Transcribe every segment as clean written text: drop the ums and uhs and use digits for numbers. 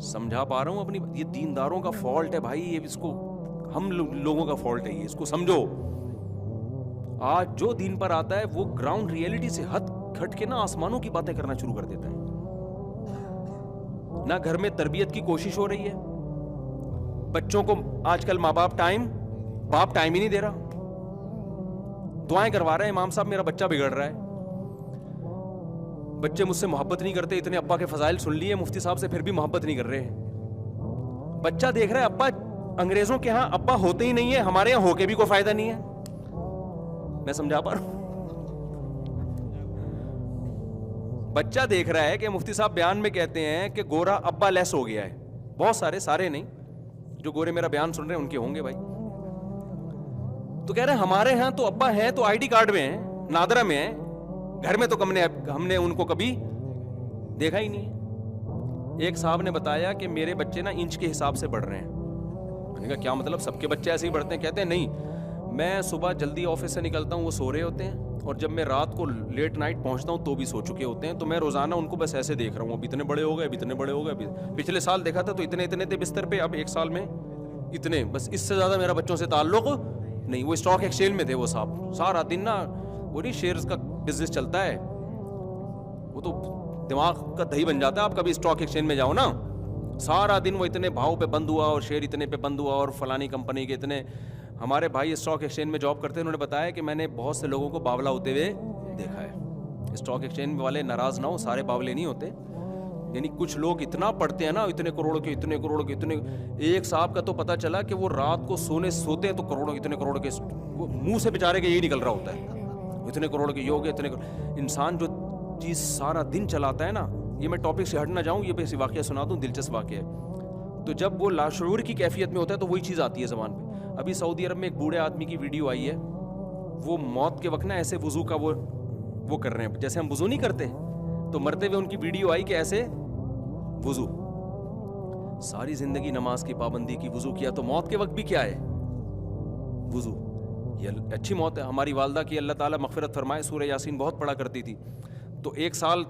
سمجھا پا رہا ہوں اپنی؟ یہ دینداروں کا فالٹ ہے بھائی، یہ اس کو ہم لوگوں کا فالٹ ہے، یہ اس کو سمجھو. آج جو دین پر آتا ہے وہ گراؤنڈ ریئلٹی سے ہٹ کے نا آسمانوں کی باتیں کرنا شروع کر دیتا ہے. نہ گھر میں تربیت کی کوشش ہو رہی ہے. بچوں کو آج کل ماں باپ ٹائم ہی نہیں دے رہا. دعائیں کروا رہے ہیں امام صاحب میرا بچہ بگڑ رہا ہے. بچے مجھ سے محبت نہیں کرتے، اتنے ابا کے فضائل سن لیے مفتی صاحب سے پھر بھی محبت نہیں کر رہے. بچہ دیکھ رہا ہے ابا انگریزوں کے ہاں ابا ہوتے ہی نہیں ہے، ہمارے یہاں ہو کے بھی کوئی فائدہ نہیں ہے. میں سمجھا پا رہا ہوں؟ بچہ دیکھ رہا ہے کہ مفتی صاحب بیان میں کہتے ہیں کہ گورا ابا لیس ہو گیا ہے. بہت سارے نہیں، جو گورے میرا بیان سن رہے ہیں ان کے ہوں گے بھائی. تو کہہ رہے ہیں ہمارے ہاں تو ابا ہیں تو آئی ڈی کارڈ میں ہیں، نادرا میں ہیں، گھر میں تو ہم نے ان کو کبھی دیکھا ہی نہیں. ایک صاحب نے بتایا کہ میرے بچے نا انچ کے حساب سے بڑھ رہے ہیں. میں نے کہا کیا مطلب؟ سب کے بچے ایسے ہی بڑھتے ہیں؟ کہتے ہیں نہیں، میں صبح جلدی آفس سے نکلتا ہوں وہ سو رہے ہوتے ہیں، اور جب میں رات کو لیٹ نائٹ پہنچتا ہوں تو بھی سو چکے ہوتے ہیں. تو میں روزانہ ان کو بس ایسے دیکھ رہا ہوں، اب اتنے بڑے ہو گئے، اب اتنے بڑے ہو گئے. پچھلے سال دیکھا تھا تو اتنے تھے بستر پہ، اب ایک سال میں اتنے. بس اس سے زیادہ میرا بچوں سے تعلق نہیں. وہ اسٹاک ایکسچینج میں تھے وہ صاحب، سارا دن نا وہ نہیں شیئرز کا بزنس چلتا ہے، وہ تو دماغ کا دہی بن جاتا ہے. آپ کبھی اسٹاک ایکسچینج میں جاؤ نا، سارا دن وہ اتنے بھاؤ پہ بند ہوا اور شیئر اتنے پہ بند ہوا اور فلانی کمپنی کے اتنے. ہمارے بھائی اسٹاک ایکسچینج میں جاب کرتے ہیں، انہوں نے بتایا کہ میں نے بہت سے لوگوں کو باولا ہوتے ہوئے دیکھا ہے. اسٹاک ایکسچینج والے ناراض نہ ہو، سارے باولے نہیں ہوتے. یعنی کچھ لوگ اتنا پڑھتے ہیں نا، اتنے کروڑ کے اتنے کروڑ کے اتنے. ایک صاحب کا تو پتہ چلا کہ وہ رات کو سوتے ہیں تو کروڑوں اتنے کروڑ کے وہ منہ سے بیچارے کے یہی نکل رہا ہوتا ہے، اتنے کروڑ کے یہ ہو گئے اتنے انسان جو چیز سارا دن چلاتا ہے نا. یہ میں ٹاپک سے ہٹ نہ جاؤں، یہ بس واقعہ سنا دوں، دلچسپ واقعہ ہے. تو جب وہ لاشعور کی کیفیت میں ہوتا ہے تو وہی چیز آتی ہے زبان پہ. ابھی سعودی عرب میں ایک بوڑھے آدمی کی ویڈیو آئی ہے، وہ موت کے وقت نا ایسے وضو کا وہ کر رہے ہیں جیسے ہم وضو نہیں کرتے، تو مرتے ہوئے ان کی ویڈیو آئی کہ ایسے وضو. ساری زندگی نماز کی پابندی کی، وضو کیا، تو موت کے وقت بھی کیا ہے؟ وضو. یہ اچھی موت ہے. ہماری والدہ کی اللہ تعالیٰ مغفرت فرمائے سورہ یاسین بہت پڑھا کرتی تھی. تو 1 سال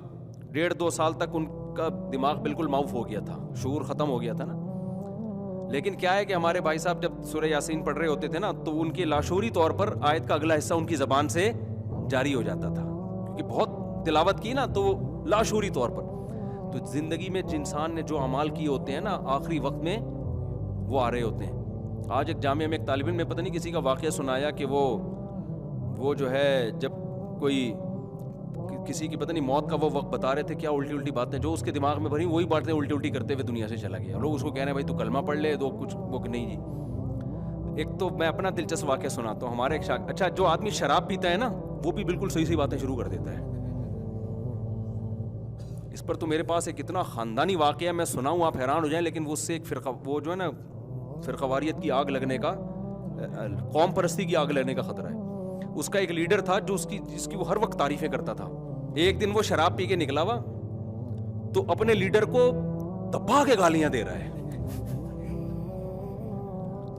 1.5-2 سال تک ان کا دماغ بالکل معاف ہو گیا تھا، شعور ختم ہو گیا تھا نا. لیکن کیا ہے کہ ہمارے بھائی صاحب جب سورہ یاسین پڑھ رہے ہوتے تھے نا تو ان کے لاشعوری طور پر آیت کا اگلا حصہ ان کی زبان سے جاری ہو جاتا تھا، کیونکہ بہت تلاوت کی نا تو لاشعوری طور پر. تو زندگی میں انسان نے جو اعمال کیے ہوتے ہیں نا آخری وقت میں وہ آ رہے ہوتے ہیں. آج ایک جامعہ میں ایک طالب علم نے پتہ نہیں کسی کا واقعہ سنایا کہ وہ جو ہے جب کوئی کسی کی پتہ نہیں موت کا وہ وقت بتا رہے تھے، کیا الٹی باتیں جو اس کے دماغ میں بھری وہی باتیں الٹی کرتے ہوئے دنیا سے چلا گیا. لوگ اس کو کہہ رہے ہیں بھائی تو کلمہ پڑھ لے، تو کچھ وہ نہیں جی. ایک تو میں اپنا دلچسپ واقعہ سناتا ہوں. ہمارے ایک اچھا جو آدمی شراب پیتا ہے نا وہ بھی بالکل صحیح باتیں شروع کر دیتا ہے. اس پر تو میرے پاس ایک اتنا خاندانی واقعہ ہے، میں سناؤں آپ حیران ہو جائیں. لیکن وہ اس سے ایک فرقہ وہ جو ہے نا فرقہ واریت کی آگ لگنے کا، قوم پرستی کی آگ لگنے کا خطرہ ہے. اس کا ایک لیڈر تھا جو جس کی وہ ہر وقت تعریفیں کرتا تھا. ایک دن وہ شراب پی کے نکلا ہوا تو اپنے لیڈر کو دبا کے گالیاں دے رہا ہے.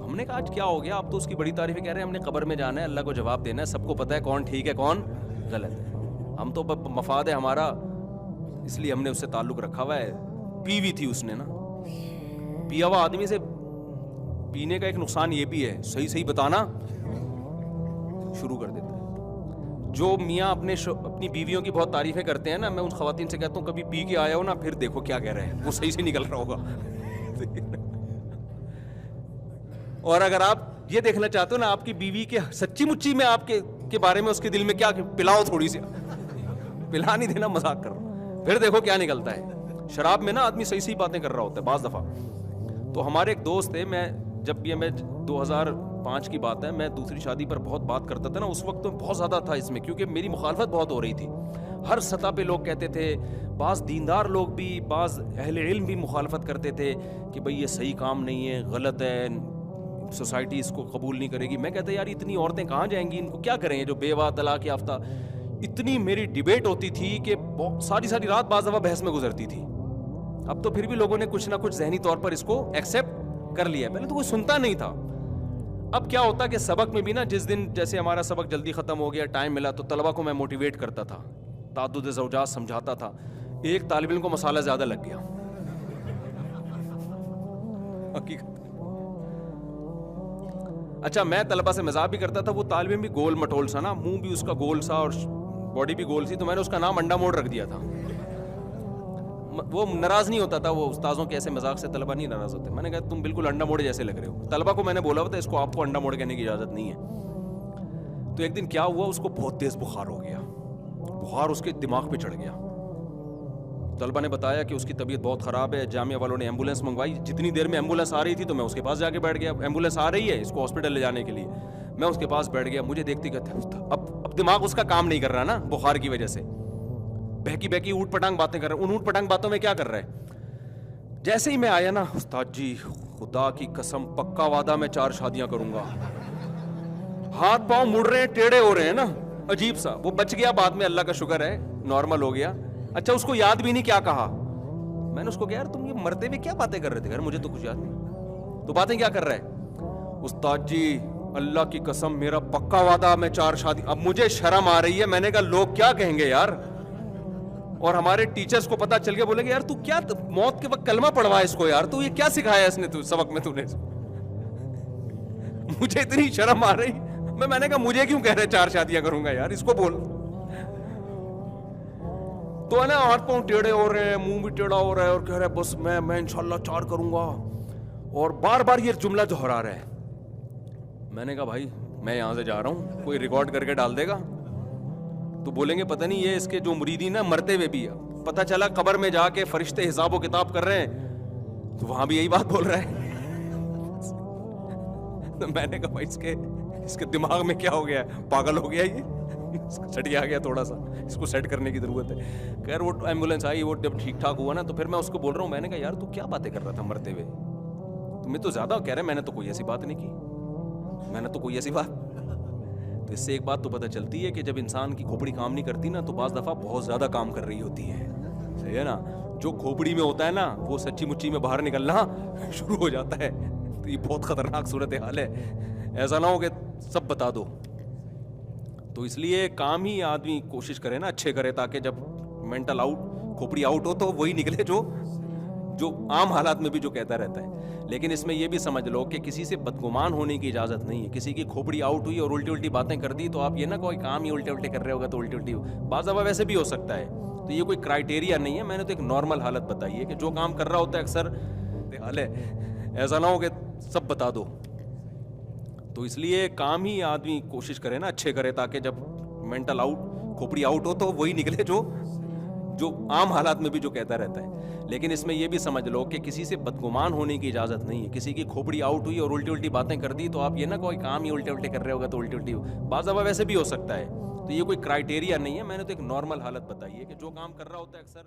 ہم نے کہا آج کیا ہو گیا؟ آپ تو اس کی بڑی تعریفیں کہہ رہے ہیں، ہم نے قبر میں جانا ہے، اللہ کو جواب دینا ہے، سب کو پتہ ہے کون ٹھیک ہے کون غلط ہے. ہم تو مفاد ہے ہمارا، اس لیے ہم نے اس سے تعلق رکھا ہوا ہے. پی ہوئی تھی اس نے نا. پیا ہوا آدمی سے پینے کا ایک نقصان یہ بھی ہے، صحیح بتانا شروع کر دیتا ہے. جو میاں اپنی بیویوں کی بہت تعریفیں کرتے ہیں نا، میں ان خواتین سے کہتا ہوں کبھی پی کے آیا ہو نا پھر دیکھو کیا کہہ رہے ہیں، وہ صحیح سے نکل رہا ہوگا. اور اگر آپ یہ دیکھنا چاہتے ہو نا آپ کی بیوی کے سچی مچی میں آپ کے بارے میں اس کے دل میں کیا، پلاؤ تھوڑی سی، پلا نہیں دینا، مذاق کر رہا، پھر دیکھو کیا نکلتا ہے. شراب میں نا آدمی صحیح باتیں کر رہا ہوتا ہے بعض دفعہ. تو ہمارے ایک دوست تھے، میں جب یہ میں 2005 کی بات ہے، میں دوسری شادی پر بہت بات کرتا تھا نا، اس وقت تو بہت زیادہ تھا اس میں، کیونکہ میری مخالفت بہت ہو رہی تھی. ہر سطح پہ لوگ کہتے تھے، بعض دیندار لوگ بھی، بعض اہل علم بھی مخالفت کرتے تھے کہ بھئی یہ صحیح کام نہیں ہے، غلط ہے، سوسائٹی اس کو قبول نہیں کرے گی. میں کہتا یار اتنی عورتیں کہاں جائیں گی، ان کو کیا کریں جو بیوہ طلاق یافتہ. اتنی میری ڈیبیٹ ہوتی تھی کہ ساری رات بعض دفعہ بحث میں گزرتی تھی. اب تو پھر بھی لوگوں نے کچھ نہ کچھ ذہنی طور پر اس کو ایکسیپٹ کر لیا. پہلے تو کوئی سنتا نہیں تھا. اب کیا ہوتا کہ سبق میں بھی نا، جس دن جیسے ہمارا سبق جلدی ختم ہو گیا، ٹائم ملا، تو طلبہ کو میں موٹیویٹ کرتا تھا، تعدد زوجات سمجھاتا تھا. ایک طالب علم کو مسئلہ زیادہ لگ گیا. حقیقت. اچھا میں طلبہ سے مزاح بھی کرتا تھا, وہ طالب علم بھی گول مٹول سا نا, منہ بھی اس کا گول سا اور باڈی بھی گول سی, تو میں نے اس کا نام انڈا موڑ رکھ دیا تھا. وہ ناراض نہیں ہوتا تھا, وہ استاذوں کے ایسے مذاق سے طلبہ نہیں ناراض ہوتے. میں نے کہا تم بالکل انڈا موڑے جیسے لگ رہے ہو. طلبہ کو میں نے بولا ہوا تھا اس کو آپ کو انڈا موڑ کہنے کی اجازت نہیں ہے. تو ایک دن کیا ہوا, اس کو بہت تیز بخار ہو گیا, بخار اس کے دماغ پہ چڑھ گیا. طلبہ نے بتایا کہ اس کی طبیعت بہت خراب ہے. جامعہ والوں نے ایمبولینس منگوائی. جتنی دیر میں ایمبولینس آ رہی تھی تو میں اس کے پاس جا کے بیٹھ گیا. ایمبولینس آ رہی ہے اس کو ہاسپٹل لے جانے کے لیے, میں اس کے پاس بیٹھ گیا. مجھے دیکھتے کہتے اب دماغ اس کا کام نہیں کر رہا نا بخار کی وجہ سے, بہکی بہکی اوٹ پٹانگ باتیں کر رہا ہے. ان اوٹ پٹانگ باتوں میں کیا کر رہا ہے, جیسے ہی میں آیا نا, استاد جی خدا کی قسم پکا وعدہ میں 4 شادیاں کروں گا. ہاتھ پاؤں مڑ رہے ہیں, ٹیڑھے ہو رہے ہیں نا, عجیب سا. وہ بچ گیا بعد میں, اللہ کا شکر ہے, نارمل ہو گیا. اچھا اس کو یاد بھی نہیں کیا کہا. میں نے اس کو کہا یار تم یہ مرتے ہوئے کیا باتیں کر رہے تھے, مجھے تو کچھ یاد نہیں. تو باتیں کیا کر رہا ہے, استاد جی اللہ کی قسم میرا پکا وعدہ میں 4 شادی. اب مجھے شرم آ رہی ہے, میں نے کہا لوگ کیا کہیں گے یار, اور ہمارے ٹیچرز کو پتا چل گیا, بولے گے یار تو کیا موت کے وقت کلمہ پڑھوا اس کو یار, تو یہ کیا سکھایا اس نے تو سبق میں تو نے. مجھے اتنی شرم آ رہی, میں نے کہا مجھے کیوں کہہ رہے 4 شادیاں کروں گا یار, اس کو بول. تو ہے نا ہاتھ پاؤں ٹیڑھے ہو رہے ہیں, منہ بھی ٹیڑھا ہو رہا ہے, اور کہہ رہا ہے بس میں انشاءاللہ 4 کروں گا, اور بار بار یہ جملہ دہرا رہا ہے. میں نے کہا بھائی میں یہاں سے جا رہا ہوں, کوئی ریکارڈ کر کے ڈال دے گا تو بولیں گے پتہ نہیں یہ اس کے جو مریدین ہیں مرتے ہوئے بھی. پتہ چلا قبر میں جا کے فرشتے حساب و کتاب کر رہے ہیں تو وہاں بھی یہی بات بول رہا ہے. تو میں نے کہا بھائی اس کے دماغ میں کیا ہو گیا ہے, پاگل ہو گیا یہ, سٹیا گیا تھوڑا سا, اس کو سیٹ کرنے کی ضرورت ہے. خیر وہ ایمبولینس آئی, وہ جب ٹھیک ٹھاک ہوا نا تو پھر میں اس کو بول رہا ہوں, میں نے کہا یار تو کیا باتیں کر رہا تھا مرتے ہوئے, تمہیں تو زیادہ کہہ رہے, میں نے تو کوئی ایسی بات نہیں کی, میں نے تو کوئی ایسی بات. تو اس سے ایک بات تو پتہ چلتی ہے کہ جب انسان کی کھوپڑی کام نہیں کرتی نا تو بعض دفعہ بہت زیادہ کام کر رہی ہوتی ہے, صحیح ہے نا. جو کھوپڑی میں ہوتا ہے نا وہ سچی مچی میں باہر نکلنا شروع ہو جاتا ہے. تو یہ بہت خطرناک صورتحال ہے, ایسا نہ ہو کہ سب بتا دو. تو اس لیے کام ہی آدمی کوشش کرے نا اچھے کرے, تاکہ جب مینٹل آؤٹ کھوپڑی آؤٹ ہو تو وہی نکلے جو عام حالات میں بھی جو کہتا رہتا ہے. لیکن اس میں یہ بھی سمجھ لو کہ کسی سے بدگمان ہونے کی اجازت نہیں ہے. کسی کی کھوپڑی آؤٹ ہوئی اور الٹی باتیں کر دی تو آپ یہ نہ کوئی کام ہی الٹے کر رہے ہوگا تو الٹی بعض دفعہ ویسے بھی ہو سکتا ہے. تو یہ کوئی کرائٹیریا نہیں ہے, میں نے تو ایک نارمل حالت بتائی ہے کہ جو کام کر رہا ہوتا ہے اکثر حال ہے, ایسا نہ ہو کہ سب بتا دو. تو اس لیے کام ہی آدمی کوشش کرے نا اچھے کرے, تاکہ جب مینٹل آؤٹ کھوپڑی آؤٹ ہو تو وہی نکلے جو عام حالات میں بھی جو کہتا رہتا ہے. لیکن اس میں یہ بھی سمجھ لو کہ کسی سے بدگمان ہونے کی اجازت نہیں ہے. کسی کی کھوپڑی آؤٹ ہوئی اور الٹی باتیں کر دی تو آپ یہ نہ کوئی کام ہی الٹے کر رہے ہوگا تو الٹی بعض دفعہ ویسے بھی ہو سکتا ہے. تو یہ کوئی کرائٹیریا نہیں ہے, میں نے تو ایک نارمل حالت بتائی ہے کہ جو کام کر رہا ہوتا ہے اکثر